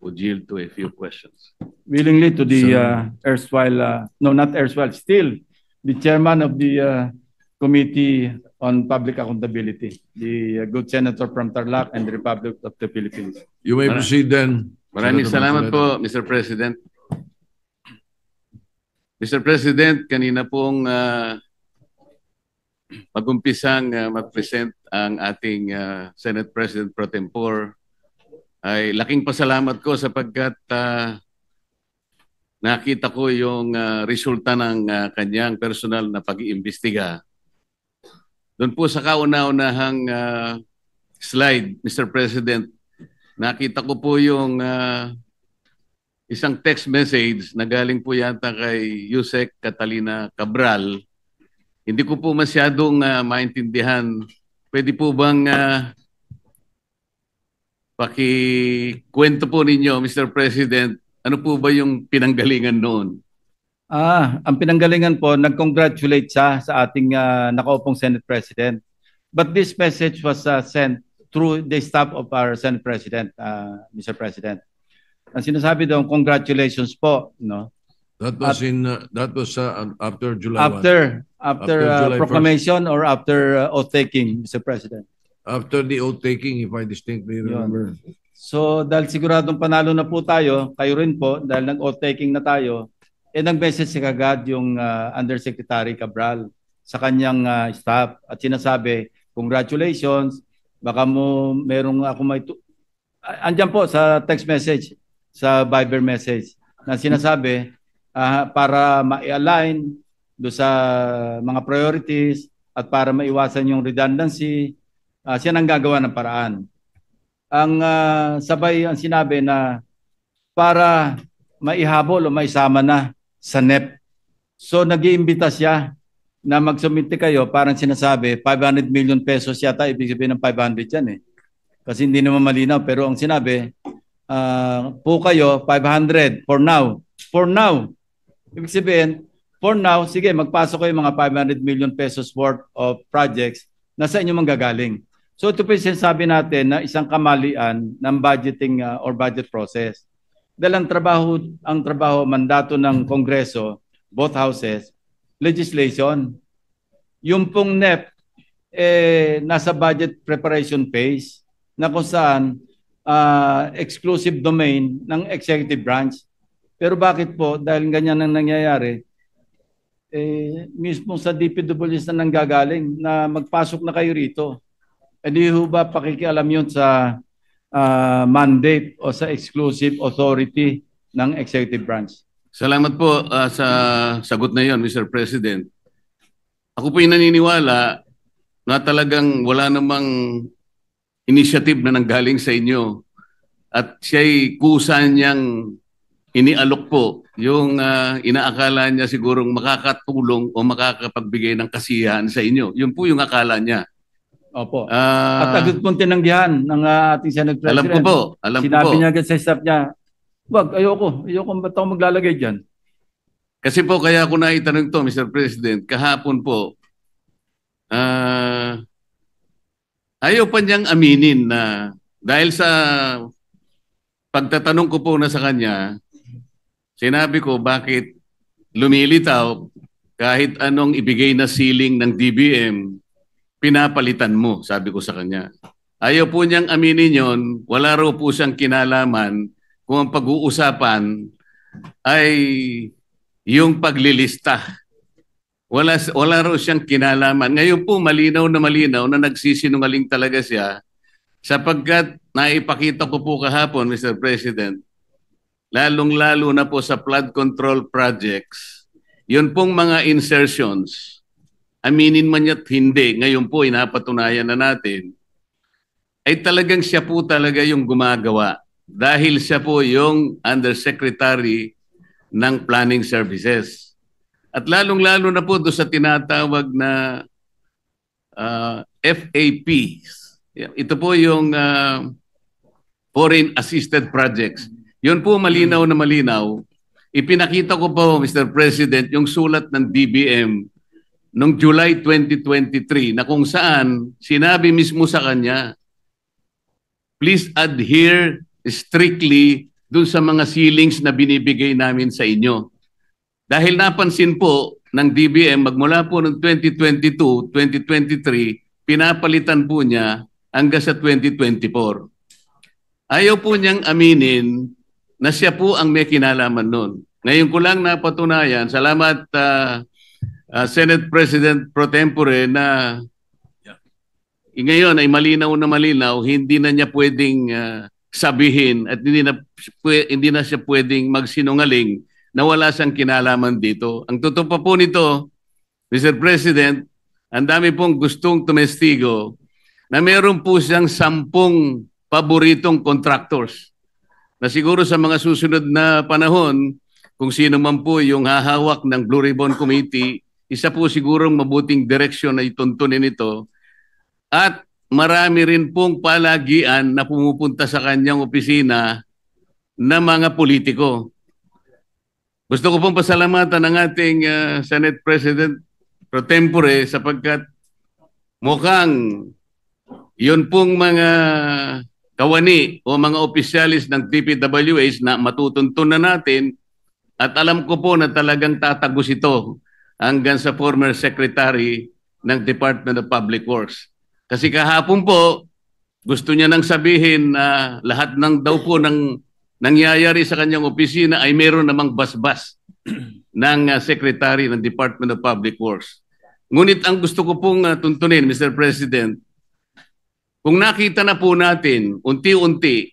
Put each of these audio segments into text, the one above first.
would yield to a few questions. Willingly to the erstwhile, no, not erstwhile, still the chairman of the Committee on Public Accountability, the good senator from Tarlac and the Republic of the Philippines. You may proceed then. Maraming salamat po, Mr. President. Mr. President, kanina pong mag-umpisang mag-present ang ating Senate President Pro Tempore, ay laking pasalamat ko sapagkat nakita ko yung resulta ng kanyang personal na pag-iimbestiga. Doon po sa kauna-unahang slide, Mr. President, nakita ko po yung isang text message na galing po yata kay Yusek Catalina Cabral. Hindi ko po masyadong maintindihan. Pwede po bang pakikwento po ninyo, Mr. President, ano po ba yung pinanggalingan noon? Ang pinanggalingan po, nag-congratulate siya sa ating nakaupong Senate President. But this message was sent through the staff of our Senate President, Mr. President. Ang sinasabi doon, congratulations po, no? That was after July 1. After July proclamation 1st. Or after oath-taking, Mr. President? After the oath-taking, if I distinctly remember. So dahil siguradong panalo na po tayo, kayo rin po, dahil nag-oath-taking na tayo, nag-message si kagad yung Undersecretary Cabral sa kanyang staff at sinasabi, congratulations, baka merong ako may... Andyan po sa text message, sa Viber message, na sinasabi para ma-align do sa mga priorities at para maiwasan yung redundancy, siya nang gagawa ng paraan. Ang sabay ang sinabi na para maihabol o maisama na sa NEP. So nag-iimbita siya na mag-submit kayo, parang sinasabi 500 million pesos yata, ibig sabihin ng 500 yan eh. Kasi hindi naman malinaw, pero ang sinabi, po kayo 500 for now. For now. Ibig sabihin, for now, sige, magpasok kayo mga 500 million pesos worth of projects na sa inyo manggagaling. So ito po yung sinasabi natin na isang kamalian ng budgeting or budget process. Dahil ang trabaho, mandato ng Kongreso, both houses, legislation. Yung pong NEP, nasa budget preparation phase na kung saan exclusive domain ng executive branch. Pero bakit po, dahil ganyan ang nangyayari, mismo sa DPWs na nanggagaling na magpasok na kayo rito. Hindi ho ba pakikialam yun sa mandate o sa exclusive authority ng executive branch? Salamat po sa sagot na yon, Mr. President. Ako po yung naniniwala na talagang wala namang initiative na nanggaling sa inyo at siya'y kusa niyang inialok po yung inaakala niya sigurong makakatulong o makakapagbigay ng kasiyahan sa inyo. Yun po yung akala niya. Opo. At agad pong tinanggihan ng ating Senate President. Alam ko po. Sinabi niya agad sa staff niya, wag, ayoko ba't ako maglalagay dyan? Kasi po kaya ako naitanong to, Mr. President, kahapon po, ayaw pa niyang aminin na dahil sa pagtatanong ko po na sa kanya, sinabi ko bakit lumilitaw kahit anong ibigay na ceiling ng DBM, pinapalitan mo, sabi ko sa kanya. Ayaw po niyang aminin yon, wala raw po siyang kinalaman kung ang pag-uusapan ay yung paglilista. Wala raw siyang kinalaman. Ngayon po malinaw na nagsisinungaling talaga siya sapagkat naipakita ko po kahapon, Mr. President, lalong-lalo na po sa flood control projects, yun pong mga insertions, aminin man ya't hindi, ngayon po inapatunayan na natin, ay talagang siya po talaga yung gumagawa dahil siya po yung Undersecretary ng Planning Services. At lalong-lalo na po doon sa tinatawag na FAPs. Ito po yung Foreign Assisted Projects. Yun po malinaw na malinaw. Ipinakita ko po, Mr. President, yung sulat ng DBM noong July 2023 na kung saan sinabi mismo sa kanya, please adhere strictly dun sa mga ceilings na binibigay namin sa inyo. Dahil napansin po ng DBM, magmula po ng 2022, 2023, pinapalitan po niya hanggang sa 2024. Ayaw po niyang aminin na siya po ang may kinalaman nun. Ngayon ko lang napatunayan, salamat Senate President Pro Tempore na ngayon ay malinaw na malinaw, hindi na niya pwedeng sabihin at hindi na siya pwedeng magsinungaling na wala siyang kinalaman dito. Ang totoo pa po nito, Mr. President, ang dami pong gustong tumestigo na meron po siyang 10 paboritong contractors na siguro sa mga susunod na panahon, kung sino man po yung hahawak ng Blue Ribbon Committee, isa po sigurong mabuting direksyon na ituntunin ito. At marami rin pong palagian na pumupunta sa kanyang opisina na mga politiko. Gusto ko pong pasalamatan ng ating Senate President Pro Tempore sapagkat mukhang yun pong mga kawani o mga opisyalis ng DPWH na matutuntun na natin at alam ko po na talagang tatagos ito hanggang sa former Secretary ng Department of Public Works. Kasi kahapon po, gusto niya nang sabihin na lahat ng daw po ng nangyayari sa kanyang opisina ay meron namang basbas ng Secretary ng Department of Public Works. Ngunit ang gusto ko pong tuntunin, Mr. President, kung nakita na po natin unti-unti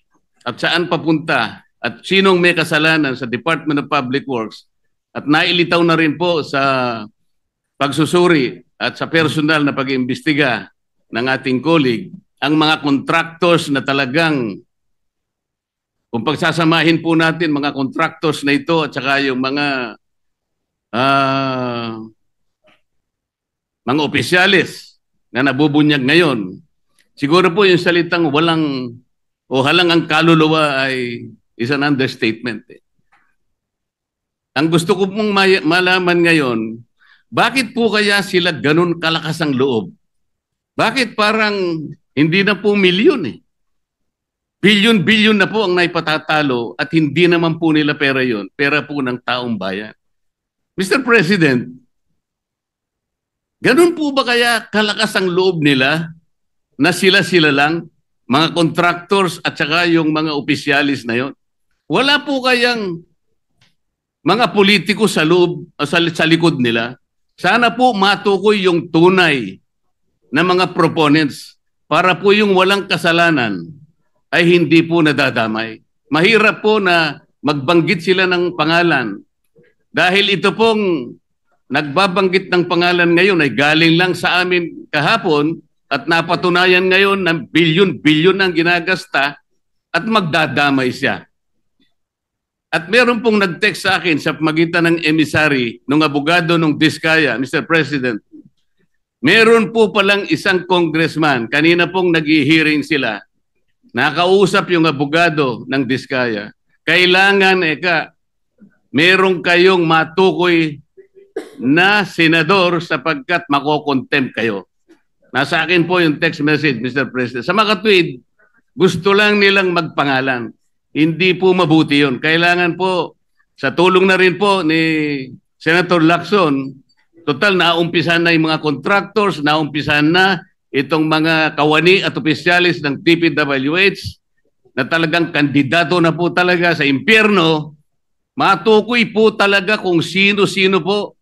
at saan papunta at sinong may kasalanan sa Department of Public Works at nailitaw na rin po sa pagsusuri at sa personal na pag-iimbestiga ng ating colleague, ang mga contractors na talagang, kung pagsasamahin po natin mga contractors na ito at saka yung mga opisyalis na nabubunyag ngayon, siguro po yung salitang walang o halang ang kaluluwa ay isang understatement. Ang gusto ko pong malaman ngayon, bakit po kaya sila ganun kalakas ang loob? Bakit parang hindi na po milyon eh? Bilyon-bilyon na po ang naipatatalo at hindi naman po nila pera yon, pera po ng taong bayan. Mr. President, ganun po ba kaya kalakas ang loob nila na sila-sila lang, mga contractors at saka yung mga opisyalis na yon? Wala po kayang mga politiko sa loob, sa likod nila? Sana po matukoy yung tunay na mga proponents para po yung walang kasalanan ay hindi po nadadamay. Mahirap po na magbanggit sila ng pangalan dahil ito pong nagbabanggit ng pangalan ngayon ay galing lang sa amin kahapon at napatunayan ngayon na bilyon-bilyon ang ginagasta at magdadamay siya. At meron pong nag-text sa akin sa magitan ng emissary ng abogado ng Diskaya, Mr. President. Meron po palang isang congressman, kanina pong nag-hearing sila, nakausap yung abogado ng Diskaya. Kailangan, meron kayong matukoy na senador sapagkat makokontempt kayo. Nasa akin po yung text message, Mr. President. Sa mga tweet, gusto lang nilang magpangalan. Hindi po mabuti yun. Kailangan po, sa tulong na rin po ni Senator Lacson, total, naumpisan na yung mga contractors, naumpisan na itong mga kawani at opisyalis ng DPWH na talagang kandidato na po talaga sa impyerno. Matukoy po talaga kung sino-sino po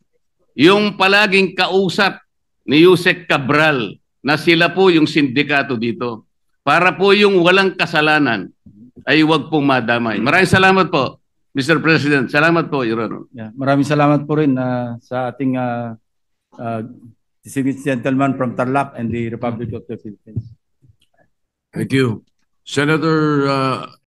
yung palaging kausap ni Yusek Cabral na sila po yung sindikato dito. Para po yung walang kasalanan ay huwag pong madamay. Maraming salamat po, Mr. President. Salamat po, Your Honor. Yeah, maraming salamat po rin sa ating distinguished gentleman from Tarlac and the Republic of the Philippines. Thank you. Senator